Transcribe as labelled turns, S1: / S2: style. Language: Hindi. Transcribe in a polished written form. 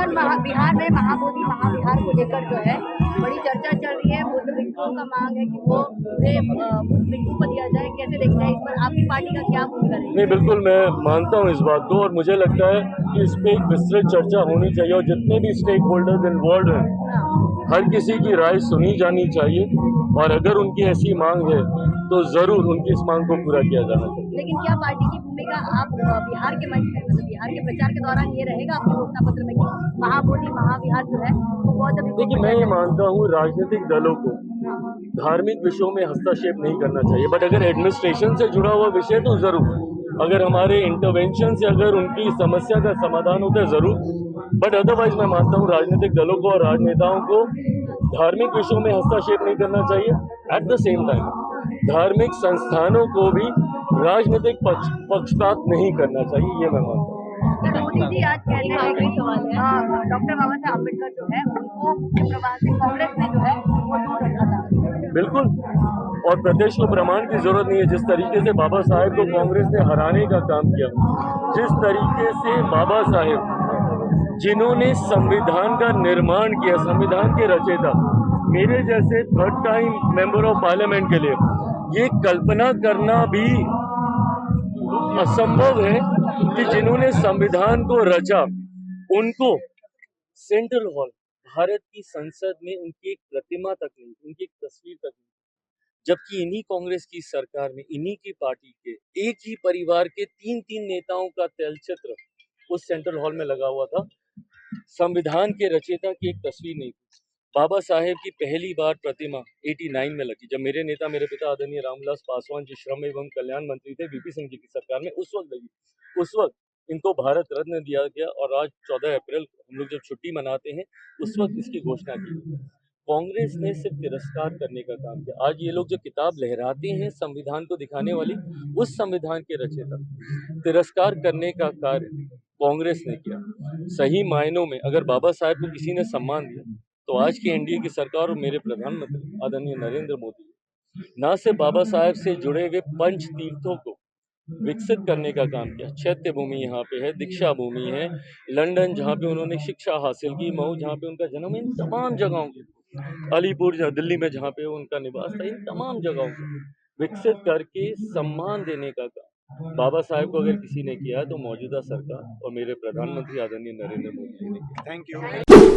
S1: बिहार में महाबोधि महाविहार को लेकर जो है बड़ी चर्चा चल रही है। बुद्ध भिक्षुओं का मांग है कि वो पूरे बुद्ध भिक्षु को दिया जाए। कैसे देखते हैं इस पर, आपकी पार्टी का क्या भूमिका रहेगी?
S2: नहीं, बिल्कुल मैं मानता हूँ इस बात को, और मुझे लगता है कि इस पर एक विस्तृत चर्चा होनी चाहिए और जितने भी स्टेक होल्डर्स इन्वॉल्व हैं हर किसी की राय सुनी जानी चाहिए, और अगर उनकी ऐसी मांग है तो जरूर उनकी इस मांग को पूरा किया जाना चाहिए।
S1: लेकिन क्या पार्टी की भूमिका आप बिहार के मंच में, मतलब बिहार के प्रचार के दौरान ये रहेगा आपके घोषणा पत्र में कि महाबोधि महाविहार जो है वो बहुत अभी?
S2: देखिए, मैं ये मानता हूँ राजनीतिक दलों को धार्मिक विषयों में हस्तक्षेप नहीं करना चाहिए, बट अगर एडमिनिस्ट्रेशन से जुड़ा हुआ विषय तो जरूर, अगर हमारे इंटरवेंशन से अगर उनकी समस्या का समाधान होता है जरूर, बट अदरवाइज मैं मानता हूँ राजनीतिक दलों को और राजनेताओं को धार्मिक विषयों में हस्तक्षेप नहीं करना चाहिए। एट द सेम टाइम धार्मिक संस्थानों को भी राजनीतिक पक्षपात नहीं करना चाहिए, ये मैं मानता हूँ।
S1: मोदी जी आज कहते हैं कि डॉक्टर बाबा साहब अम्बेडकर जो है उनको प्रवाह से कांग्रेस ने जो है वो दूर रखा था।
S2: बिल्कुल, और प्रदेश को प्रमाण की जरूरत नहीं है। जिस तरीके से बाबा साहेब को कांग्रेस ने हराने का काम किया, जिस तरीके से बाबा साहेब जिन्होंने संविधान का निर्माण किया, संविधान के रचयिता, मेरे जैसे third time member of parliament के लिए ये कल्पना करना भी असंभव है कि जिन्होंने संविधान को रचा उनको सेंट्रल हॉल भारत की संसद में उनकी एक प्रतिमा तक नहीं, उनकी एक तस्वीर तक नहीं, जबकि इन्हीं कांग्रेस की सरकार में इन्हीं की पार्टी के एक ही परिवार के तीन नेताओं का तैलचित्र उस सेंट्रल हॉल में लगा हुआ था। संविधान के रचयिता की एक तस्वीर नहीं थी। बाबा साहेब की पहली बार प्रतिमा 89 में लगी, जब मेरे नेता मेरे पिता आदरणीय रामविलास पासवान जी श्रम एवं कल्याण मंत्री थे वीपी सिंह जी की सरकार में, उस वक्त लगी। उस वक्त इनको भारत रत्न दिया गया, और आज 14 अप्रैल को हम लोग जब छुट्टी मनाते हैं उस वक्त इसकी घोषणा की। कांग्रेस ने सिर्फ तिरस्कार करने का काम किया। आज ये लोग जो किताब लहराते हैं संविधान को दिखाने वाली, उस संविधान के रचयिता तिरस्कार करने का कार्य कांग्रेस ने किया। सही मायनों में अगर बाबा साहेब को किसी ने सम्मान दिया तो आज की एनडीए की सरकार और मेरे प्रधानमंत्री आदरणीय नरेंद्र मोदी ना सिर्फ बाबा साहेब से जुड़े हुए पंच तीर्थों को विकसित करने का काम किया। चैत्य भूमि यहाँ पे है, दीक्षा भूमि है, लंदन जहाँ पे उन्होंने शिक्षा हासिल की, मऊ जहाँ पे उनका जन्म, इन तमाम जगहों को, अलीपुर दिल्ली में जहाँ पे उनका निवास था, इन तमाम जगहों को विकसित करके सम्मान देने का काम बाबा साहेब को अगर किसी ने किया है तो मौजूदा सरकार और मेरे प्रधानमंत्री आदरणीय नरेंद्र मोदी जी ने किया।
S3: Thank you.